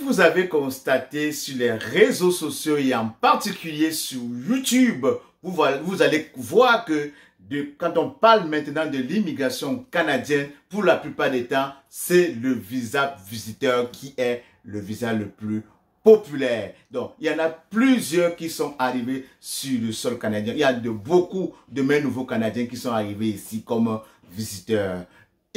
vous avez constaté sur les réseaux sociaux et en particulier sur YouTube, vous allez voir que quand on parle maintenant de l'immigration canadienne, pour la plupart des temps, c'est le visa visiteur qui est le visa le plus populaire. Donc, il y en a plusieurs qui sont arrivés sur le sol canadien. Il y a beaucoup de mes nouveaux Canadiens qui sont arrivés ici comme visiteurs.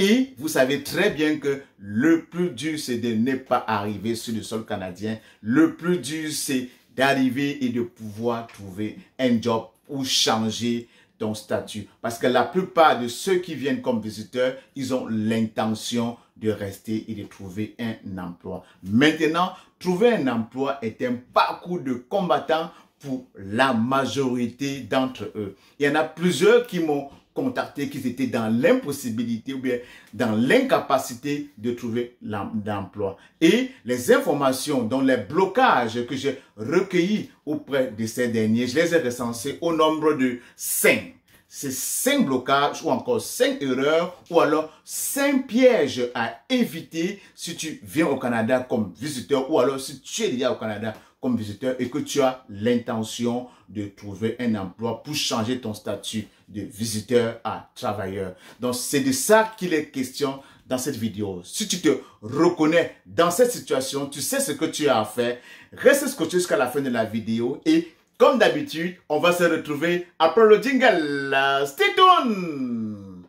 Et vous savez très bien que le plus dur, c'est de ne pas arriver sur le sol canadien. Le plus dur, c'est d'arriver et de pouvoir trouver un job ou changer ton statut. Parce que la plupart de ceux qui viennent comme visiteurs, ils ont l'intention de rester et de trouver un emploi. Maintenant, trouver un emploi est un parcours de combattant pour la majorité d'entre eux. Il y en a plusieurs qui m'ont contacté, qui étaient dans l'impossibilité ou bien dans l'incapacité de trouver l'emploi. Et les informations, dont les blocages que j'ai recueillis auprès de ces derniers, je les ai recensés au nombre de 5. C'est 5 blocages ou encore 5 erreurs ou alors 5 pièges à éviter si tu viens au Canada comme visiteur ou alors si tu es déjà au Canada comme visiteur et que tu as l'intention de trouver un emploi pour changer ton statut de visiteur à travailleur. Donc, c'est de ça qu'il est question dans cette vidéo. Si tu te reconnais dans cette situation, tu sais ce que tu as à faire, reste scotché jusqu'à la fin de la vidéo et comme d'habitude, on va se retrouver après le jingle. Stay tuned!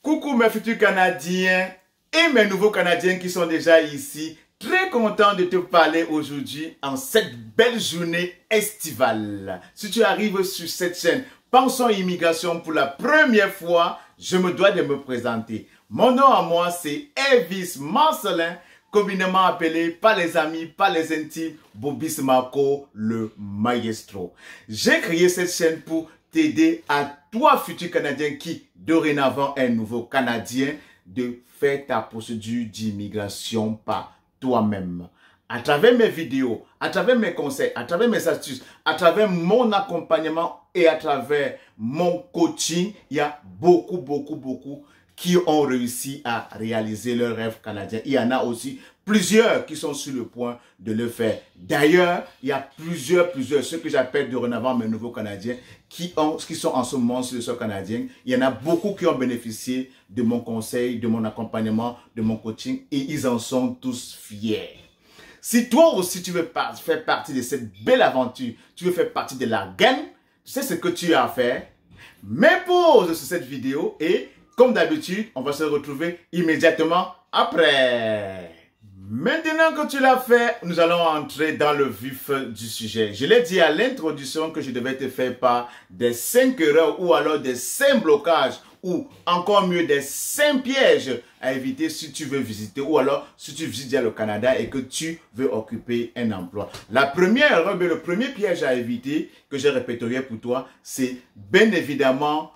Coucou mes futurs Canadiens et mes nouveaux Canadiens qui sont déjà ici. Très content de te parler aujourd'hui en cette belle journée estivale. Si tu arrives sur cette chaîne, Pensons Immigration pour la première fois, je me dois de me présenter. Mon nom à moi, c'est Elvis Marcelin, communément appelé par les amis, par les intimes, Bobis Marco, le maestro. J'ai créé cette chaîne pour t'aider à toi, futur Canadien qui, dorénavant, est nouveau Canadien, de faire ta procédure d'immigration par toi-même. À travers mes vidéos, à travers mes conseils, à travers mes astuces, à travers mon accompagnement et à travers mon coaching, il y a beaucoup qui ont réussi à réaliser leur rêve canadien. Il y en a aussi plusieurs qui sont sur le point de le faire. D'ailleurs, il y a plusieurs, ceux que j'appelle dorénavant mes nouveaux Canadiens, qui sont en ce moment sur le sol canadien. Il y en a beaucoup qui ont bénéficié de mon conseil, de mon accompagnement, de mon coaching et ils en sont tous fiers. Si toi aussi tu veux faire partie de cette belle aventure, tu veux faire partie de la gang, tu sais ce que tu as à faire. Mets pause sur cette vidéo et comme d'habitude, on va se retrouver immédiatement après. Maintenant que tu l'as fait, nous allons entrer dans le vif du sujet. Je l'ai dit à l'introduction que je devais te faire part des 5 erreurs ou alors des 5 blocages ou encore mieux des 5 pièges à éviter si tu veux visiter ou alors si tu visites le Canada et que tu veux occuper un emploi. La première erreur, le premier piège à éviter que je répéterai pour toi, c'est bien évidemment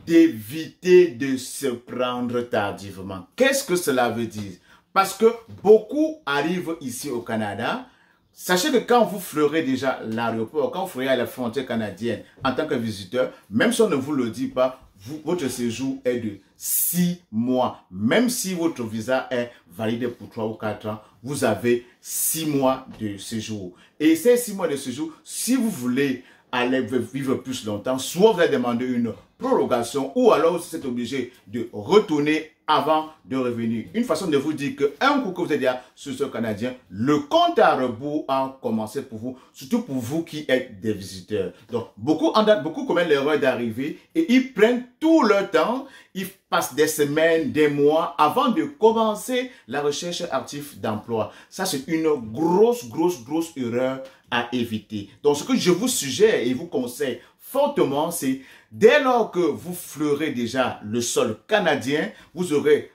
d'éviter de se prendre tardivement. Qu'est-ce que cela veut dire? Parce que beaucoup arrivent ici au Canada. Sachez que quand vous fleurez déjà l'aéroport, quand vous fleurez à la frontière canadienne en tant que visiteur, même si on ne vous le dit pas, votre séjour est de 6 mois. Même si votre visa est validé pour 3 ou 4 ans, vous avez 6 mois de séjour. Et ces 6 mois de séjour, si vous voulez aller vivre plus longtemps, soit vous allez demander une prorogation ou alors vous êtes obligé de retourner avant de revenir. Une façon de vous dire qu'un coup que vous êtes déjà sur ce Canadien, le compte à rebours a commencé pour vous, surtout pour vous qui êtes des visiteurs. Donc, beaucoup commettent l'erreur d'arriver et ils prennent tout leur temps, ils passent des semaines, des mois avant de commencer la recherche active d'emploi. Ça, c'est une grosse erreur à éviter. Donc, ce que je vous suggère et vous conseille fortement, c'est dès lors que vous fleurez déjà le sol canadien, vous aurez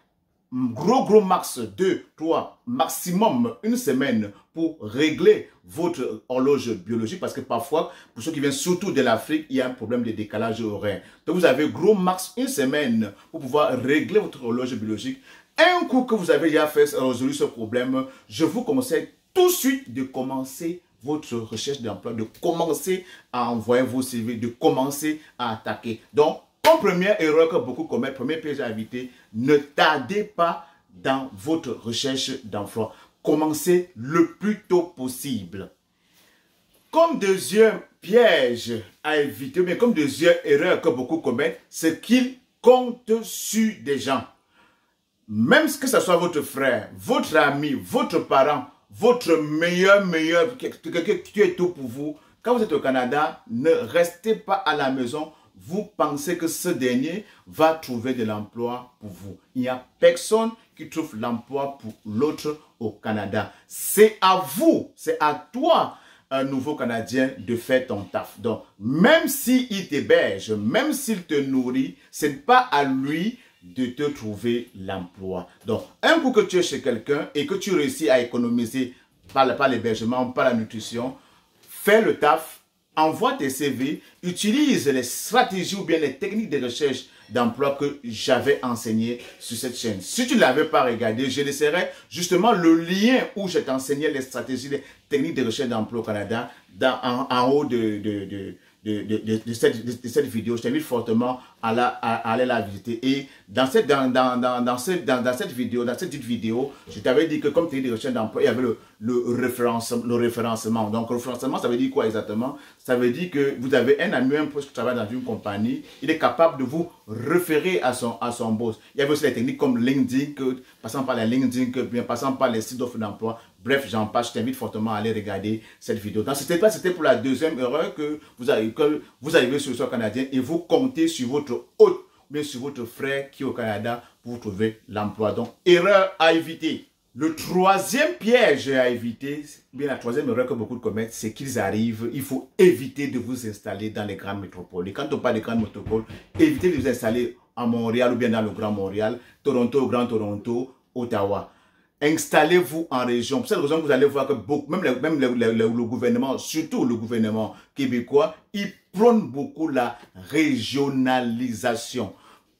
gros max 2, 3, maximum une semaine pour régler votre horloge biologique parce que parfois, pour ceux qui viennent surtout de l'Afrique, il y a un problème de décalage horaire. Donc vous avez gros max une semaine pour pouvoir régler votre horloge biologique. Un coup que vous avez déjà résolu ce problème, je vous conseille tout de suite de commencer votre recherche d'emploi, de commencer à envoyer vos CV, de commencer à attaquer. Donc, Comme première erreur que beaucoup commettent, premier piège à éviter, ne tardez pas dans votre recherche d'emploi. Commencez le plus tôt possible. Comme deuxième piège à éviter, mais comme deuxième erreur que beaucoup commettent, c'est qu'ils comptent sur des gens. Même que ce soit votre frère, votre ami, votre parent, votre meilleur, quelqu'un qui est tout pour vous. Quand vous êtes au Canada, ne restez pas à la maison. Vous pensez que ce dernier va trouver de l'emploi pour vous. Il n'y a personne qui trouve l'emploi pour l'autre au Canada. C'est à vous, c'est à toi, un nouveau Canadien, de faire ton taf. Donc, même s'il t'héberge, même s'il te nourrit, ce n'est pas à lui de te trouver l'emploi. Donc, un coup que tu es chez quelqu'un et que tu réussis à économiser par l'hébergement, par la nutrition, fais le taf, envoie tes CV, utilise les stratégies ou bien les techniques de recherche d'emploi que j'avais enseignées sur cette chaîne. Si tu ne l'avais pas regardé, je laisserai justement le lien où je t'enseignais les stratégies, les techniques de recherche d'emploi au Canada en haut de cette vidéo. Je t'invite fortement à aller la visiter. Et dans cette vidéo, je t'avais dit que comme technique de recherche d'emploi, il y avait le référencement. Donc, le référencement, ça veut dire quoi exactement? Ça veut dire que vous avez un ami, un poste qui travaille dans une compagnie, il est capable de vous référer à son boss. Il y avait aussi des techniques comme LinkedIn, passant par les LinkedIn, passant par les sites d'offres d'emploi. Bref, j'en passe. Je t'invite fortement à aller regarder cette vidéo. Donc, c'était pour la deuxième erreur que vous arrivez sur le sol canadien et vous comptez sur votre hôte, mais sur votre frère qui est au Canada pour vous trouver l'emploi. Donc, erreur à éviter. Le troisième piège à éviter, bien la troisième erreur que beaucoup commettent, c'est qu'ils arrivent, il faut éviter de vous installer dans les grandes métropoles. Et quand on parle des grandes métropoles, évitez de vous installer à Montréal ou bien dans le Grand Montréal, Toronto, Grand Toronto, Ottawa. Installez-vous en région. Pour cette raison, vous allez voir que le gouvernement, surtout le gouvernement québécois, il prône beaucoup la régionalisation.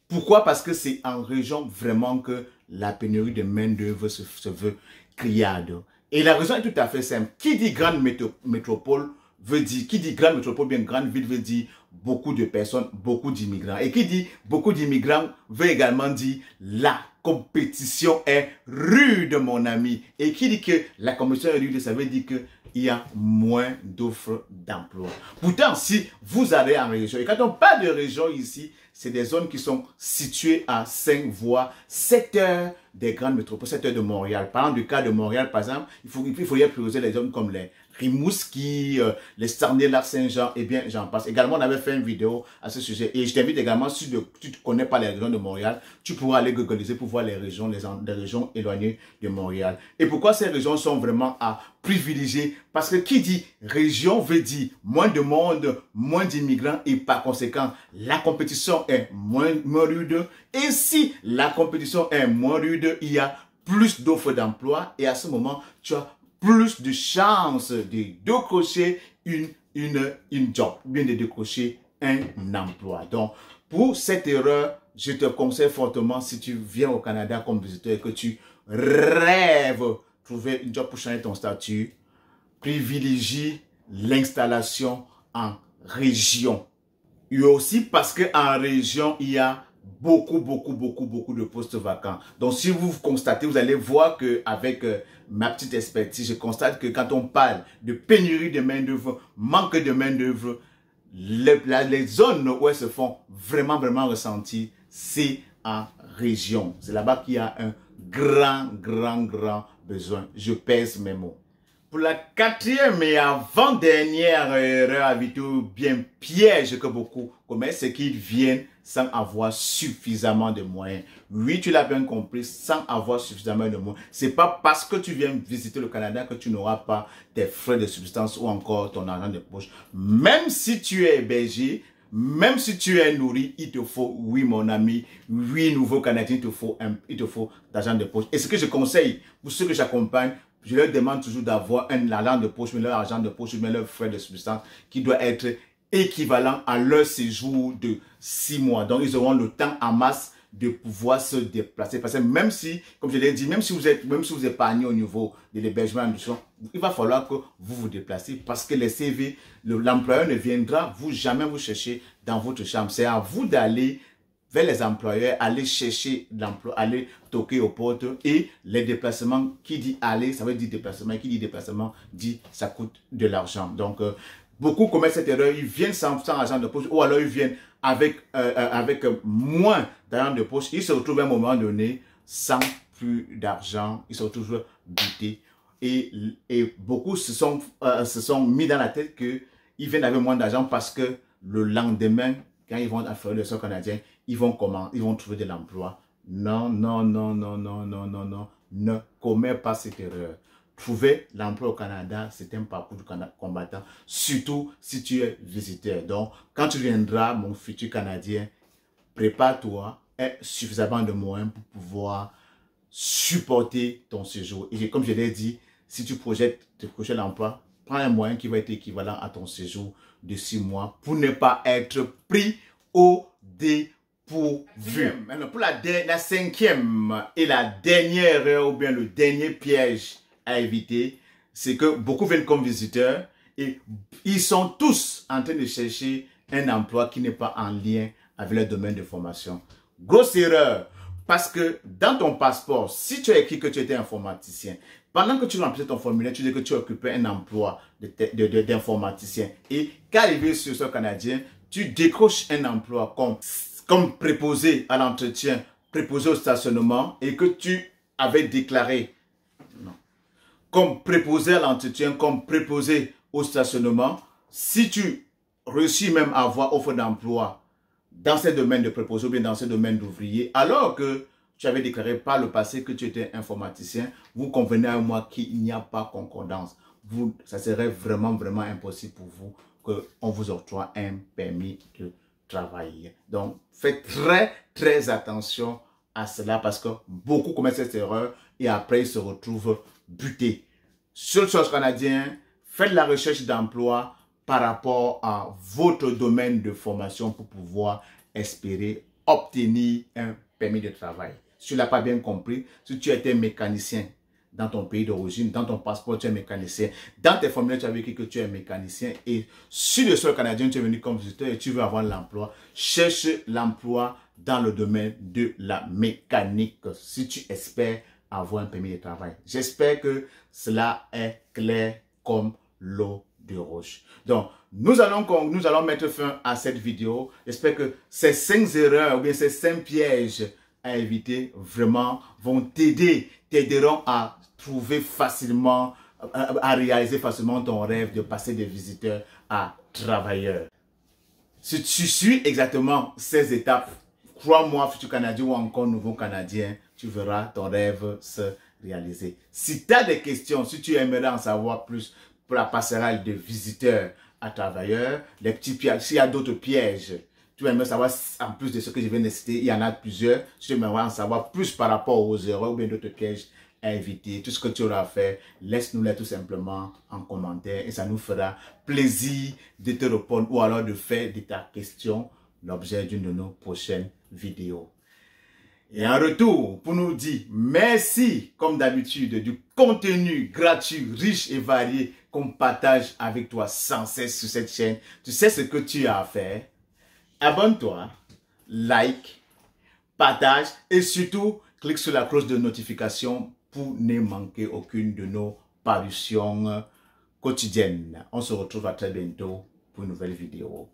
Pourquoi? Parce que c'est en région vraiment que la pénurie de main-d'œuvre se veut criarde. Et la raison est tout à fait simple. Qui dit grande métropole veut dire, qui dit grande métropole, bien grande ville veut dire beaucoup de personnes, beaucoup d'immigrants. Et qui dit beaucoup d'immigrants veut également dire la compétition est rude, mon ami. Et qui dit que la compétition est rude, ça veut dire qu'il y a moins d'offres d'emploi. Pourtant, si vous allez en région, et quand on parle de région ici, c'est des zones qui sont situées à 5 voire 7 heures des grandes métropoles, 7 heures de Montréal. Par exemple, du cas de Montréal, par exemple, il faudrait prioriser les zones comme les Rimouski, les Sarney-Lac-Saint-Jean, et bien j'en passe. Également, on avait fait une vidéo à ce sujet. Et je t'invite également, si tu ne connais pas les régions de Montréal, tu pourras aller googliser pour voir les régions éloignées de Montréal. Et pourquoi ces régions sont vraiment à privilégier? Parce que qui dit région veut dire moins de monde, moins d'immigrants et par conséquent, la compétition est moins rude. Et si la compétition est moins rude, il y a plus d'offres d'emploi et à ce moment, tu as plus de chances de décrocher une job, bien de décrocher un emploi. Donc, pour cette erreur, je te conseille fortement, si tu viens au Canada comme visiteur et que tu rêves trouver une job pour changer ton statut, privilégie l'installation en région. Et aussi parce qu'en région, il y a beaucoup de postes vacants. Donc, si vous constatez, vous allez voir qu'avec ma petite expertise, je constate que quand on parle de pénurie de main-d'œuvre, manque de main-d'œuvre, les zones où elles se font vraiment ressentir, c'est en région. C'est là-bas qu'il y a un grand besoin. Je pèse mes mots. Pour la quatrième et avant-dernière erreur à éviter ou bien piège que beaucoup commettent, c'est qu'ils viennent sans avoir suffisamment de moyens. Oui, tu l'as bien compris, sans avoir suffisamment de moyens. C'est pas parce que tu viens visiter le Canada que tu n'auras pas tes frais de subsistance ou encore ton argent de poche. Même si tu es hébergé, même si tu es nourri, il te faut, oui mon ami, oui nouveau Canadien, il te faut d'argent de poche. Et ce que je conseille pour ceux que j'accompagne, je leur demande toujours d'avoir un argent de poche, mais leur argent de poche, mais leur frais de subsistance qui doit être équivalent à leur séjour de 6 mois. Donc, ils auront le temps en masse de pouvoir se déplacer. Parce que même si, comme je l'ai dit, même si vous épargnez au niveau de l'hébergement, il va falloir que vous vous déplacez parce que les CV, l'employeur ne viendra jamais vous chercher dans votre chambre. C'est à vous d'aller vers les employeurs, aller chercher l'emploi, aller toquer aux portes et les déplacements, qui dit aller, ça veut dire déplacement, et qui dit déplacement, dit ça coûte de l'argent. Donc, beaucoup commettent cette erreur, ils viennent sans argent de poche ou alors ils viennent avec moins d'argent de poche. Ils se retrouvent à un moment donné sans plus d'argent, ils se retrouvent butés. Et beaucoup se sont mis dans la tête qu'ils viennent avec moins d'argent parce que le lendemain, quand ils vont à faire le sol canadien, ils vont trouver de l'emploi. Non, non, non, non, non, non, non, non. Ne commets pas cette erreur. Trouver l'emploi au Canada, c'est un parcours du combattant, surtout si tu es visiteur. Donc, quand tu viendras, mon futur Canadien, prépare-toi, aie suffisamment de moyens pour pouvoir supporter ton séjour. Et comme je l'ai dit, si tu projettes de prochain l'emploi, prends un moyen qui va être équivalent à ton séjour de 6 mois pour ne pas être pris au dépourvu. Maintenant, pour la cinquième et la dernière erreur ou bien le dernier piège à éviter, c'est que beaucoup viennent comme visiteurs et ils sont tous en train de chercher un emploi qui n'est pas en lien avec leur domaine de formation. Grosse erreur, parce que dans ton passeport, si tu as écrit que tu étais informaticien, pendant que tu remplissais ton formulaire, tu dis que tu occupais un emploi d'informaticien. Et qu'arrivé sur ce Canadien, tu décroches un emploi comme préposé à l'entretien, préposé au stationnement et que tu avais déclaré comme préposé à l'entretien, comme préposé au stationnement. Si tu réussis même à avoir offre d'emploi dans ce domaine de préposé ou bien dans ce domaine d'ouvrier, alors que tu avais déclaré par le passé que tu étais informaticien, vous convenez à moi qu'il n'y a pas concordance. Ça serait vraiment, vraiment impossible pour vous qu'on vous octroie un permis de travail. Donc, faites très, très attention à cela parce que beaucoup commettent cette erreur et après ils se retrouvent butés. Seule chose canadien, faites la recherche d'emploi par rapport à votre domaine de formation pour pouvoir espérer obtenir un permis de travail. Si tu ne l'as pas bien compris, si tu étais mécanicien dans ton pays d'origine, dans ton passeport, tu es mécanicien. Dans tes formulaires, tu as écrit que tu es mécanicien. Et sur le sol canadien, tu es venu comme visiteur et tu veux avoir l'emploi. Cherche l'emploi dans le domaine de la mécanique si tu espères avoir un permis de travail. J'espère que cela est clair comme l'eau de roche. Donc, nous allons mettre fin à cette vidéo. J'espère que ces 5 erreurs ou bien ces 5 pièges à éviter vraiment vont t'aideront à trouver facilement, à réaliser facilement ton rêve de passer de visiteur à travailleur. Si tu suis exactement ces étapes, crois-moi, futur Canadien ou encore nouveau Canadien, tu verras ton rêve se réaliser. Si tu as des questions, si tu aimerais en savoir plus pour la passerelle de visiteur à travailleur, les petits pièges, s'il y a d'autres pièges, tu aimerais savoir, en plus de ce que je viens de citer, il y en a plusieurs. Si tu aimerais en savoir plus par rapport aux erreurs ou bien d'autres pièges à éviter, tout ce que tu auras à faire, laisse-nous-les tout simplement en commentaire et ça nous fera plaisir de te répondre ou alors de faire de ta question l'objet d'une de nos prochaines vidéos. Et en retour, pour nous dire merci, comme d'habitude, du contenu gratuit, riche et varié qu'on partage avec toi sans cesse sur cette chaîne. Tu sais ce que tu as à faire. Abonne-toi, like, partage et surtout, clique sur la cloche de notification pour ne manquer aucune de nos parutions quotidiennes. On se retrouve à très bientôt pour une nouvelle vidéo.